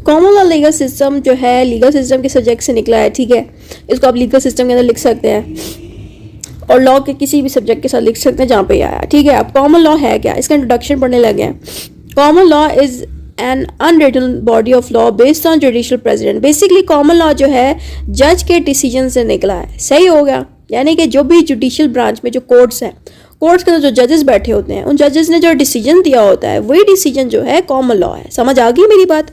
Common law legal system जो है legal system के सब्जेक्ट से निकला है, ठीक है। इसको आप लीगल सिस्टम के अंदर लिख सकते हैं और लॉ के किसी भी सब्जेक्ट के साथ लिख सकते हैं जहाँ पे आया, ठीक है। अब कॉमन लॉ है क्या, इसका इंट्रोडक्शन पढ़ने लगे हैं। Common law is an unwritten body of law based on judicial president. Basically common law जो है जज के डिसीजन से निकला है, सही हो गया। यानी कि जो भी जुडिशियल ब्रांच में जो कोर्ट्स हैं, कोर्ट्स के अंदर जो जजेस बैठे होते हैं, उन जजेस ने जो डिसीजन दिया होता है वही डिसीजन जो है कॉमन लॉ है। समझ आ गई मेरी बात?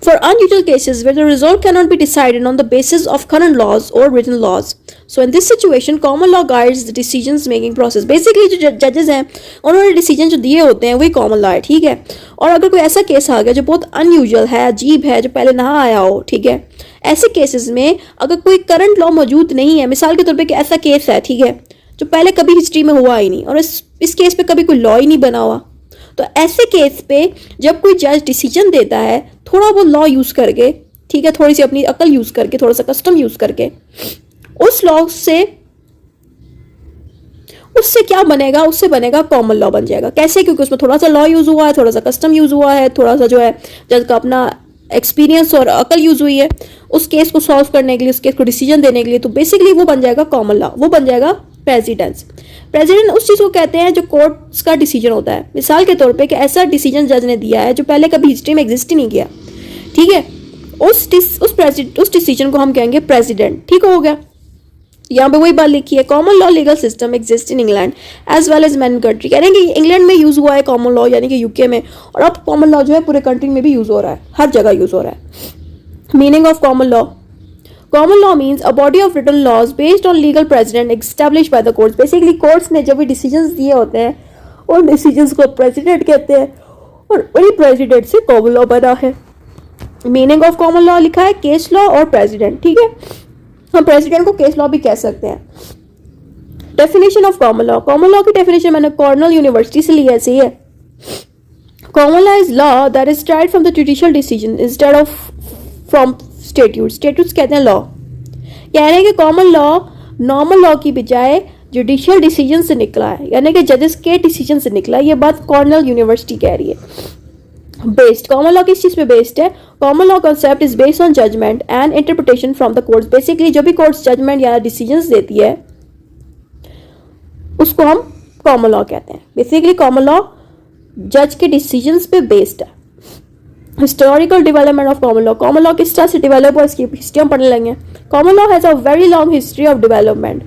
For unusual cases where the result cannot be decided on the basis of current laws or written laws, so in this situation common law guides the decisions making process. Basically जो जजेस हैं उन्होंने decision जो दिए होते हैं वही common law है, ठीक है। और अगर कोई ऐसा केस आ गया जो बहुत अनयूजुअल है, अजीब है, जो पहले ना आया हो, ठीक है, ऐसे केसेस में अगर कोई करंट लॉ मौजूद नहीं है, मिसाल के तौर पे ऐसा केस है, ठीक है, जो पहले कभी हिस्ट्री में हुआ ही नहीं और इस केस पे कभी कोई लॉ ही नहीं बना हुआ, तो ऐसे केस पे जब कोई जज डिसीजन देता है थोड़ा वो लॉ यूज करके, ठीक है, थोड़ी सी अपनी अकल यूज करके, थोड़ा सा कस्टम यूज करके, उस लॉ से उससे क्या बनेगा, उससे बनेगा कॉमन लॉ बन जाएगा। कैसे? क्योंकि उसमें थोड़ा सा लॉ यूज हुआ है, थोड़ा सा कस्टम यूज हुआ है, थोड़ा सा जो है जज का अपना एक्सपीरियंस और अकल यूज हुई है उस केस को सॉल्व करने के लिए, उस केस को डिसीजन देने के लिए। तो बेसिकली वो बन जाएगा कॉमन लॉ, वो बन जाएगा प्रेसिडेंस। प्रेसिडेंट उस चीज को कहते हैं जो कोर्ट्स का डिसीजन होता है। मिसाल के तौर पे कि ऐसा डिसीजन जज ने दिया है जो पहले कभी हिस्ट्री में एग्जिस्ट ही नहीं किया, ठीक है, उस डिसीजन को हम कहेंगे प्रेसिडेंट, ठीक हो गया। यहाँ पे वही बात लिखी है, common law legal system exist in England as well as many country. कह रहे हैं कि इंग्लैंड में यूज हुआ है कॉमन लॉ, यानी कि यूके में, और अब कॉमन लॉ जो है पूरे कंट्री में भी यूज हो रहा है, हर जगह यूज हो रहा है। Meaning of common law, common law means a body of written laws based on legal precedent establish by the courts. Basically courts ने जब भी डिसीजंस दिए होते हैं उन डिसीजंस को प्रेसिडेंट कहते हैं और वही प्रेसिडेंट से कॉमन लॉ बना है। मीनिंग ऑफ कॉमन लॉ लिखा है केस लॉ और प्रेसिडेंट, ठीक है, हम प्रेसिडेंट को केस लॉ भी कह सकते हैं। Definition of common law, common law की डेफिनेशन मैंने कॉर्नल यूनिवर्सिटी से ली है, ऐसे ही है। Common law is law that is derived from the judicial decision instead of from statutes. Statutes कहते हैं लॉ। कह रहे हैं कि कॉमन लॉ नॉर्मल लॉ की बजाय जुडिशियल डिसीजन से निकला है, यानी कि जजेस के डिसीजन से निकला है। ये बात कॉर्नल यूनिवर्सिटी कह रही है। बेस्ड, कॉमन लॉ किस चीज पे बेस्ड है? Common law concept is based on judgement and interpretation from the courts. Basically जो भी कोर्ट्स जजमेंट या डिसीजंस देती है उसको हम कॉमन लॉ कहते हैं। बेसिकली कॉमन लॉ जज के डिसीजंस पे बेस्ड है। Historical development of common law, common law किस तरह से डेवलप हुआ इसकी हिस्ट्री हम पढ़ने लगे। Common law has a very long history of development.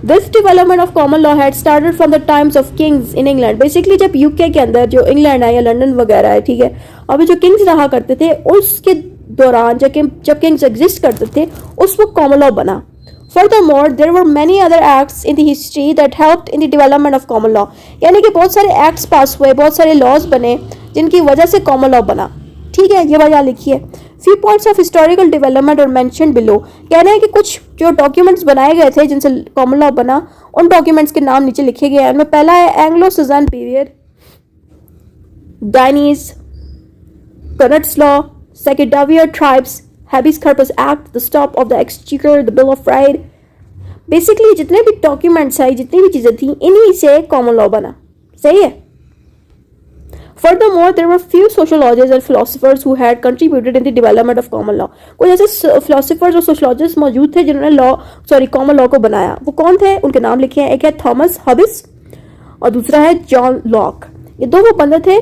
This development of common law had started from the times of kings in England. Basically जब UK के अंदर जो इंग्लैंड है या लंदन वगैरह है, ठीक है, अभी जो किंग्स रहा करते थे उसके दौरान जब किंग्स एग्जिस्ट करते थे उस वक्त कॉमन लॉ बना। Furthermore, there were many other acts in the history that helped in the development of common law. यानी कि बहुत सारे एक्ट्स पास हुए, बहुत सारे लॉज बने जिनकी वजह से कॉमन लॉ बना, ठीक है, ये वजह लिखी है। Few points of historical development are mentioned below. कह रहे हैं कि कुछ जो डॉक्यूमेंट्स बनाए गए थे जिनसे कॉमन लॉ बना, उन डॉक्यूमेंट्स के नाम नीचे लिखे गए हैं। उनमें पहला है Anglo Saxon period, Danes, Canute's law, Scandinavian tribes, habeas corpus act, the stop of the exchequer, the bill of right. Basically जितने भी डॉक्यूमेंट्स है, जितनी भी चीजें थी, इन्हीं से कॉमन लॉ बना, सही है। Furthermore, there were few sociologists and philosophers who had contributed in the development of common law. कुछ ऐसे philosophers और sociologists मौजूद थे जिन्होंने common law को बनाया। वो कौन थे? उनके नाम लिखे हैं। एक है थॉमस हॉबिस और दूसरा है जॉन लॉक। ये दो वो बंदे थे,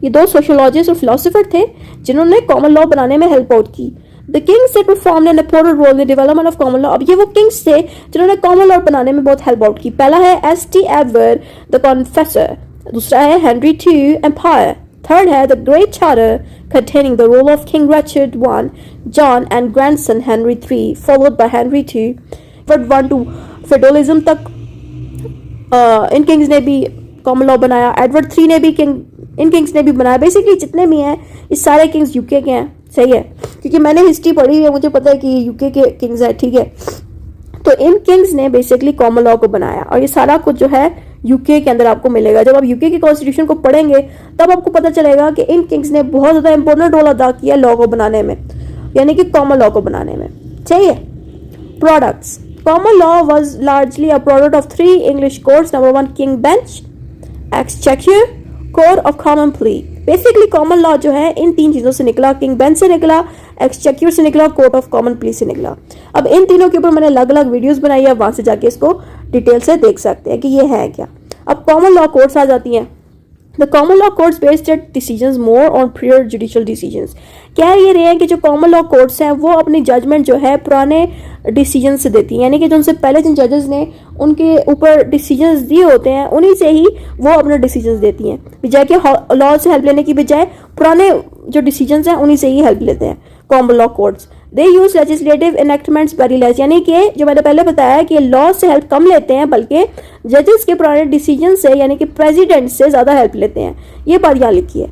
ये दो सोशियोलॉजिस्ट और फिलोसोफर थे जिन्होंने कॉमन लॉ बनाने में हेल्प आउट की। The kings that performed an important role in the development of common law. अब ये वो किंग्स थे जिन्होंने कॉमन लॉ बनाने में बहुत हेल्प आउट की। पहला है S.T. Edward द कॉन्फेसर, दूसरा है हेनरी II एम्पायर, थर्ड है the great charter containing the role of King Richard I, John and grandson Henry III, followed by Henry II, Edward I to feudalism तक इन Kings ने भी common law बनाया। Edward III ने भी इन Kings ने भी बनाया। बेसिकली जितने भी हैं ये सारे किंग्स यूके के हैं, सही है, क्योंकि मैंने हिस्ट्री पढ़ी है, मुझे पता है कि यूके के किंग्स हैं, ठीक है। तो इन किंग्स ने बेसिकली कॉमन लॉ को बनाया और ये सारा कुछ जो है यूके के अंदर आपको मिलेगा। जब आप यूके की कॉन्स्टिट्यूशन को पढ़ेंगे तब आपको पता चलेगा कि इन किंग्स ने बहुत ज़्यादा इंपॉर्टेंट रोल अदा किया लॉ को बनाने में, यानी कि कॉमन लॉ को बनाने में, सही है। Products, common law was largely a product of 3 English courts. Number 1 king bench, exchequer, court of common plea. Basically common law जो है इन 3 चीज़ों से निकला, किंग बेंच से निकला, एक्सचेक्योर से निकला, कोर्ट ऑफ कॉमन प्लीस से निकला। अब इन तीनों के ऊपर मैंने अलग अलग वीडियोस बनाई है, वहां से जाके इसको डिटेल से देख सकते हैं कि ये है क्या। अब कॉमन लॉ कोर्ट्स आ जाती हैं। The common law courts based their decisions more on prior judicial decisions। कह ये रहे हैं कि जो कॉमन लॉ कोर्ट्स हैं वो अपनी जजमेंट जो है पुराने डिसीजन से देती हैं, यानी कि जो उनसे पहले जिन जजेस ने उनके ऊपर डिसीजंस दिए होते हैं उन्हीं से ही वो अपने डिसीजंस देती हैं, बजाय कि लॉ से हेल्प लेने की बजाय पुराने जो डिसीजंस हैं उन्हीं से ही हेल्प लेते हैं कॉमन लॉ कोर्ट्स। दे यूज लेजिस्लेटिव इनेक्टमेंट्स वेरी लेस, यानी कि जो मैंने पहले बताया कि लॉ से हेल्प कम लेते हैं बल्कि जजेस के पुराने डिसीजन से यानी कि प्रेसिडेंट से ज़्यादा हेल्प लेते हैं। ये बात यहाँ लिखी है।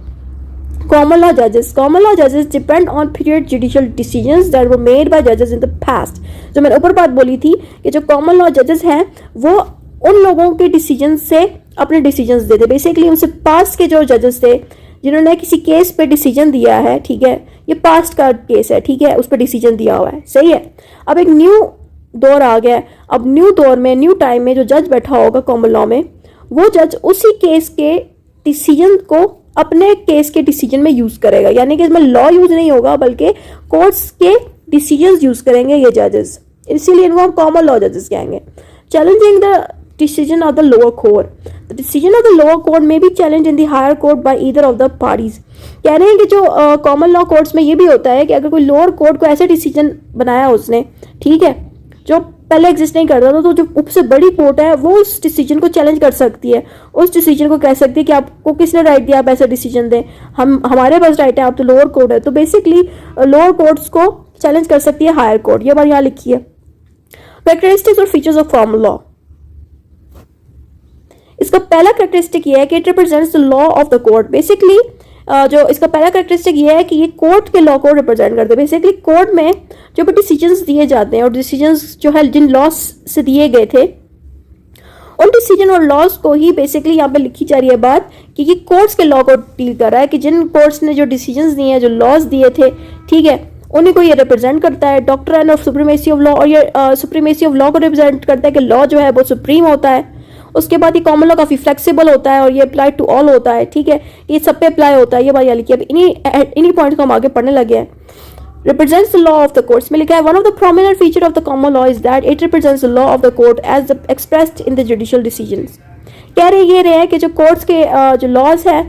कॉमन लॉ जजेस depend on period judicial decisions that were made by जजेस इन द पास्ट। जो मैंने ऊपर बात बोली थी कि जो कॉमन लॉ जजेस हैं वो उन लोगों के डिसीजन से अपने डिसीजंस देते, बेसिकली उनसे पास्ट के जो जजेस थे जिन्होंने किसी केस पे डिसीजन दिया है, ठीक है, ये पास्ट का केस है, ठीक है, उस पर डिसीजन दिया हुआ है, सही है। अब एक न्यू दौर आ गया है। अब न्यू दौर में, न्यू टाइम में जो जज बैठा होगा कॉमन लॉ में, वो जज उसी केस के डिसीजन को अपने केस के डिसीजन में यूज करेगा, यानी कि इसमें लॉ यूज नहीं होगा बल्कि कोर्ट्स के डिसीजंस यूज करेंगे ये जजेस, इसीलिए इनको हम कॉमन लॉ जजेस कहेंगे। Challenging the decision of the lower court, the decision of the lower court may be challenged in the higher court by either of the parties। कह रहे हैं कि जो कॉमन लॉ कोर्ट्स में ये भी होता है कि अगर कोई लोअर कोर्ट को ऐसे डिसीजन बनाया उसने, ठीक है, जो पहले एग्जिस्ट नहीं करता था, तो जो सबसे बड़ी कोर्ट है वो उस डिसीजन को चैलेंज कर सकती है, उस डिसीजन को कह सकती है कि आपको किसने राइट दिया आप ऐसा डिसीजन दें, हमारे पास राइट है, आप तो लोअर कोर्ट है। तो बेसिकली लोअर कोर्ट्स को चैलेंज कर सकती है हायर कोर्ट। ये बात यहाँ लिखी है। कैरेक्टरिस्टिक्स और फीचर्स ऑफ कॉमन लॉ। इसका पहला कैरेक्टरिस्टिक ये है कि it represents the law of the court. Basically जो इसका पहला कैरेक्टरिस्टिक ये है कि ये कोर्ट के लॉ को रिप्रेजेंट करते हैं। बेसिकली कोर्ट में जो भी डिसीजंस दिए जाते हैं और डिसीजंस जो है जिन लॉस से दिए गए थे उन डिसीजन और लॉस को ही बेसिकली यहाँ पे लिखी जा रही है बात कि ये कोर्ट्स के लॉ को डील कर रहा है कि जिन कोर्ट्स ने जो डिसीजंस दिए हैं, जो लॉस दिए थे, ठीक है, उन्हीं को ये रिप्रेजेंट करता है। Doctrine of supremacy of law, और ये सुप्रीमेसी ऑफ लॉ को रिप्रेजेंट करता है कि लॉ जो है वो सुप्रीम होता है। उसके बाद ये कॉमन लॉ काफ़ी फ्लेक्सिबल होता है और ये अप्लाई टू ऑल होता है, ठीक है, ये सब पे अप्लाई होता है। ये बात लिखी है। अब इन्हीं पॉइंट्स को हम आगे पढ़ने लगे हैं। represents the law of the courts में लिखा है one of the prominent feature of the common law is that it represents the law of the court as expressed in the judicial decisions। कह रहे हैं कि जो कोर्ट्स के जो लॉज है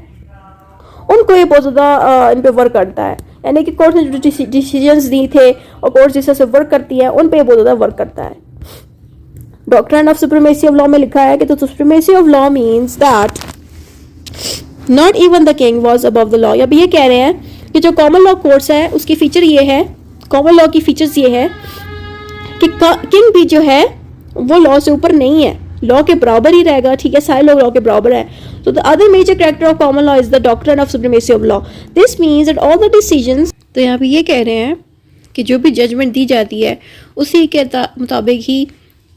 उनको ये बहुत ज़्यादा इन पे वर्क करता है, यानी कि कोर्ट ने जो डिसीजंस दी थे और कोर्ट जिस तरह से वर्क करती है उन पे बहुत ज़्यादा वर्क करता है। Doctrine of supremacy of law में लिखा है कि तो supremacy of law means that not even the king was above the law. अब ये कह रहे हैं कि जो कॉमन लॉ कोर्ट्स है उसकी फीचर ये है, कॉमन लॉ की फीचर्स ये है कि किंग भी जो है वो लॉ से ऊपर नहीं है, लॉ के बराबर ही रहेगा, ठीक है, सारे लोग लॉ के बराबर हैं। तो the other major character of common law is the doctrine of supremacy of law. This means that all the decisions, तो यहाँ पे ये कह रहे हैं कि जो भी जजमेंट दी जाती है उसी के मुताबिक ही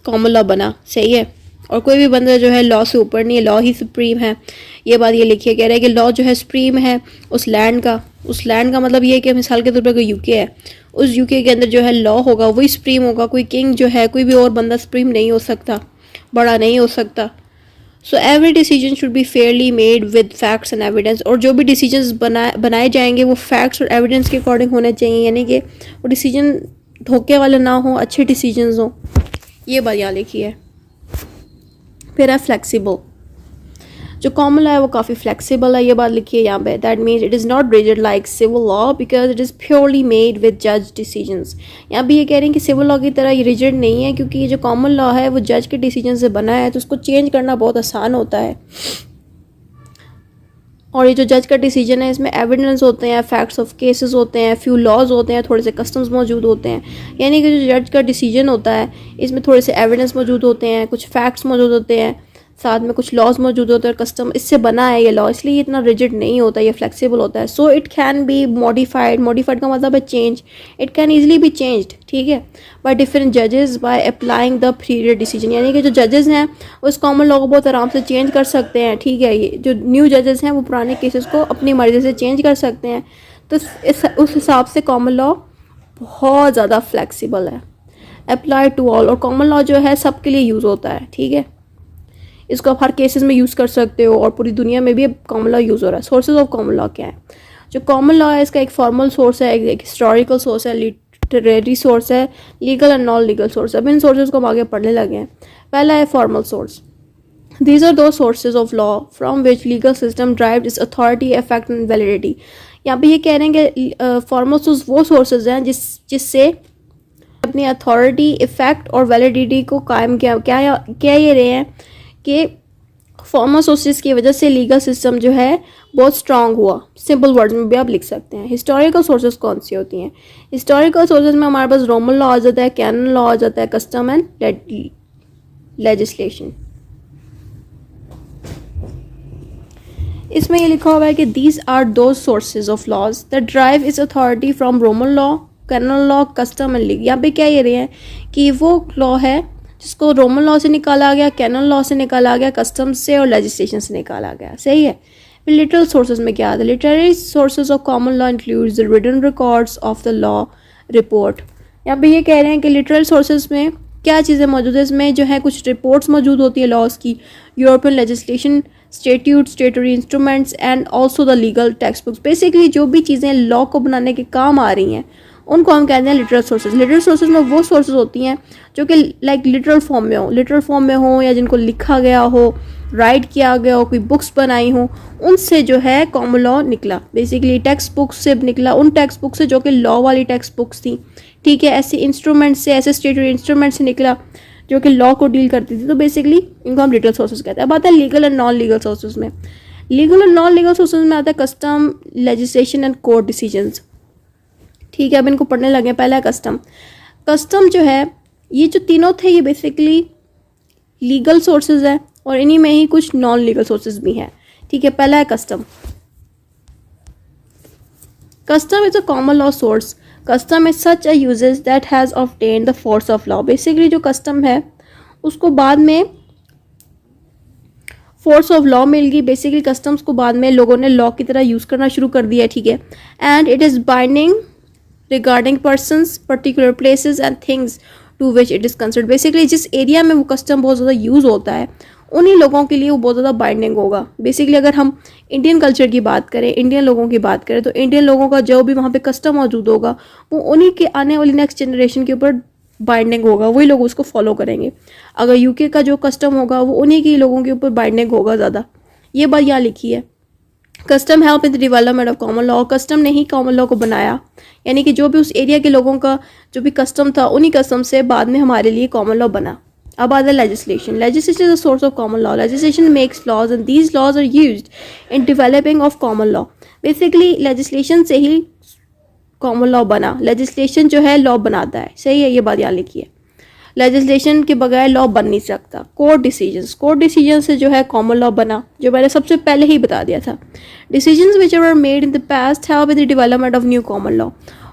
कॉमन लॉ बना, सही है, और कोई भी बंदा जो है लॉ से ऊपर नहीं है, लॉ ही सुप्रीम है। ये बात ये लिखी है, कह रहा है कि लॉ जो है सुप्रीम है उस लैंड का मतलब ये है कि मिसाल के तौर पर कोई यूके है, उस यूके के अंदर जो है लॉ होगा वही सुप्रीम होगा, कोई किंग जो है कोई भी और बंदा सुप्रीम नहीं हो सकता, बड़ा नहीं हो सकता। So every decision should be Fairlie made with facts and evidence, और जो भी डिसीजंस बनाए जाएंगे वो फैक्ट्स और एविडेंस के अकॉर्डिंग होने चाहिए, यानी कि वो डिसीजन धोखे वाले ना हो, अच्छे डिसीजंस हो। ये बात यहाँ लिखी है। फिर है फ्लेक्सिबल, जो कॉमन लॉ है वो काफ़ी फ्लेक्सिबल है, ये बात लिखी है यहाँ पे। That means it is not rigid like civil law because it is purely made with जज डिसीजंस। यहाँ भी ये कह रहे हैं कि सिविल लॉ की तरह ये रिजिड नहीं है, क्योंकि ये जो कॉमन लॉ है वो जज के डिसीजन से बना है, तो उसको चेंज करना बहुत आसान होता है। और ये जो जज का डिसीजन है इसमें एविडेंस होते हैं, फैक्ट्स ऑफ केसेस होते हैं, फ्यू लॉज होते हैं, थोड़े से कस्टम्स मौजूद होते हैं, यानी कि जो जज का डिसीजन होता है इसमें थोड़े से एविडेंस मौजूद होते हैं, कुछ फैक्ट्स मौजूद होते हैं, साथ में कुछ लॉज मौजूद होते हैं और कस्टम इससे बना है ये लॉ, इसलिए इतना रिजिड नहीं होता, ये फ्लेक्सिबल होता है। So it can be modified का मतलब है change, it can easily be changed, ठीक है, बाय डिफरेंट जजेस by applying the praevia decision, यानी कि जो जजेस हैं वो इस कॉमन लॉ को बहुत आराम से चेंज कर सकते हैं, ठीक है। ये जो न्यू जजेस हैं वो पुराने केसेस को अपनी मर्जी से चेंज कर सकते हैं, तो उस हिसाब से कॉमन लॉ बहुत ज़्यादा फ्लेक्सिबल है, अप्लाई टू ऑल, और कॉमन लॉ जो है सबके लिए यूज़ होता है, ठीक है। इसको आप हर केसेस में यूज़ कर सकते हो और पूरी दुनिया में भी अब कॉमन लॉ यूज़ हो रहा है। सोर्सेज ऑफ कॉमन लॉ क्या है? जो कॉमन लॉ है इसका एक फॉर्मल सोर्स है, एक हिस्टोरिकल सोर्स है, लिटरेरी सोर्स है, legal and non legal source है। अब इन सोर्सेज को हम आगे पढ़ने लगे हैं। पहला है formal source. These are those sources of law from which legal system derives its authority, effect and validity. यहाँ पे ये कह रहे हैं कि फॉर्मल सोर्स वो सोर्सेज हैं जिससे अपनी अथॉरिटी, इफेक्ट और वैलिडिटी को कायम क्या ये रहे हैं कि फॉर्मल सोर्सेज की वजह से लीगल सिस्टम जो है बहुत स्ट्रांग हुआ। सिंपल वर्ड्स में भी आप लिख सकते हैं। हिस्टोरिकल सोर्सेज कौन सी होती हैं? हिस्टोरिकल सोर्सेज में हमारे पास रोमन लॉ आ जाता है, कैनन लॉ आ जाता है, कस्टम एंड लेजिस्लेशन। इसमें ये लिखा हुआ है कि these are those sources of laws that drive its authority from Roman law, canon law, custom and league. यहाँ पे क्या ये रहे हैं कि वो लॉ है जिसको रोमन लॉ से निकाला गया, कैनन लॉ से निकाला गया, कस्टम से और लेजिस्लेशन से निकाला गया। सही है। फिर लिटरल सोर्सेज में क्या आता है? Literary sources of common law includes the written records of the law report. यहाँ पे ये कह रहे हैं कि लिटरल सोर्सेज में क्या चीज़ें मौजूद है? इसमें जो है कुछ रिपोर्ट्स मौजूद होती है लॉज की, European legislation, statute, स्टेटरी instruments and also the legal text books. Basically जो भी चीज़ें लॉ को बनाने के काम आ रही हैं उनको हम कहते हैं लिटरल सोर्सेज। लिटरल सोर्सेज में वो सोर्सेज होती हैं जो कि लाइक लिटरल फॉर्म में हो या जिनको लिखा गया हो, राइट किया गया हो, कोई बुक्स बनाई हो, उनसे जो है कॉमन लॉ निकला। बेसिकली टेक्स्ट बुक से निकला, उन टेक्स्ट बुक से जो कि लॉ वाली टेक्स्ट बुक्स थी। ठीक है। ऐसे इंस्ट्रूमेंट से, ऐसे स्टेटरी इंस्ट्रूमेंट से निकला जो कि लॉ को डील करती थी। तो बेसिकली इनको हम लिटरल सोर्सेज कहते हैं। अब आता है legal and non legal sources में। Legal and non legal sources में आता है custom, legislation and court decisions. ठीक है। अब इनको पढ़ने लगे। पहला है कस्टम। कस्टम जो है, ये जो तीनों थे ये बेसिकली लीगल सोर्सेज है और इन्हीं में ही कुछ नॉन लीगल सोर्सेज भी हैं। ठीक है। पहला है custom. Custom is a common law source. Custom is such a uses that has obtain the force of law. Basically जो कस्टम है उसको बाद में फोर्स ऑफ लॉ मिल गई। बेसिकली कस्टम्स को बाद में लोगों ने लॉ की तरह यूज़ करना शुरू कर दिया। ठीक है। And it is binding regarding persons, particular places and things to which it is concern. Basically जिस एरिया में वो कस्टम बहुत ज़्यादा यूज़ होता है उन्हीं लोगों के लिए वो बहुत ज़्यादा बाइंडिंग होगा। बेसिकली अगर हम इंडियन कल्चर की बात करें, इंडियन लोगों की बात करें, तो इंडियन लोगों का जो भी वहाँ पे कस्टम मौजूद होगा वो उन्हीं के आने वाली नेक्स्ट जनरेशन के ऊपर बाइंडिंग होगा, वही लोग उसको फॉलो करेंगे। अगर यूके का जो कस्टम होगा वो उन्हीं के लोगों के ऊपर बाइंडिंग होगा ज़्यादा। ये बात यहाँ लिखी है। Custom help in the development of common law. Custom ने ही कॉमन लॉ को बनाया, यानी कि जो भी उस एरिया के लोगों का जो भी कस्टम था उन्हीं कस्टम से बाद में हमारे लिए कॉमन लॉ बना। अब आता है legislation. Legislation is a source of common law. Legislation makes laws and these laws are used in developing of common law. Basically legislation से ही कॉमन लॉ बना। लेजिस्लेशन जो है लॉ बनाता है। सही है। ये बात यहाँ लिखी है। लेजिस्लेशन के बगैर लॉ बन नहीं सकता। कोर्ट डिसीजन से जो है कॉमन लॉ बना, जो मैंने सबसे पहले ही बता दिया था। Decisions which were made in the past help in the development of new common law.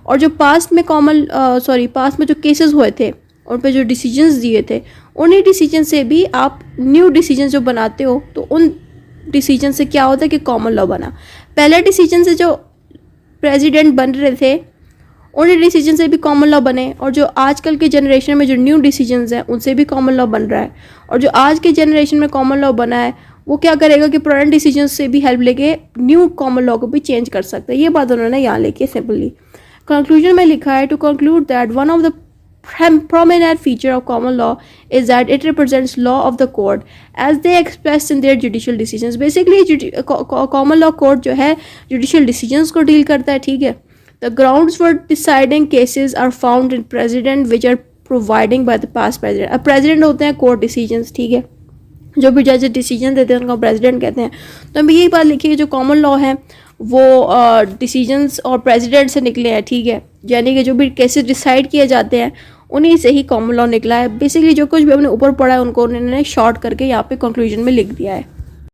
और जो पास्ट में पास्ट में जो केसेस हुए थे उन पे जो डिसीजंस दिए थे उन्हीं डिसीजन से भी आप न्यू डिसीजन जो बनाते हो तो उन डिसीजन से क्या होता है कि कॉमन लॉ बना। पहले डिसीजन से जो प्रेसिडेंट बन रहे थे उन्हीं डिसीजन से भी कॉमन लॉ बने, और जो आजकल के जनरेशन में जो न्यू डिसीजंस हैं उनसे भी कॉमन लॉ बन रहा है। और जो आज के जनरेशन में कॉमन लॉ बना है वो क्या करेगा कि पुराने डिसीजन से भी हेल्प लेके न्यू कॉमन लॉ को भी चेंज कर सकता है। ये बात उन्होंने यहाँ लिखी है सिंपली। कंक्लूजन में लिखा है, to conclude that one of the prominent feature of common law is that it represents law of the court as they expressed in their judicial decisions. Basically common law court जो है judicial decisions को deal करता है। ठीक है। The grounds for deciding cases are found in precedent which are providing by the past president. अब president होते हैं court decisions। ठीक है। जो भी जज डिसीजन देते हैं उनको प्रेसिडेंट कहते हैं। तो अभी यही बात लिखी है, जो कॉमन लॉ है वो डिसीजंस और प्रेसिडेंट से निकले हैं। ठीक है। यानी कि जो भी केसेस डिसाइड किए जाते हैं उन्हीं से ही कॉमन लॉ निकला है। बेसिकली जो कुछ भी हमने ऊपर पढ़ा है उनको उन्होंने शॉर्ट करके यहाँ पे कंक्लूजन में लिख दिया है।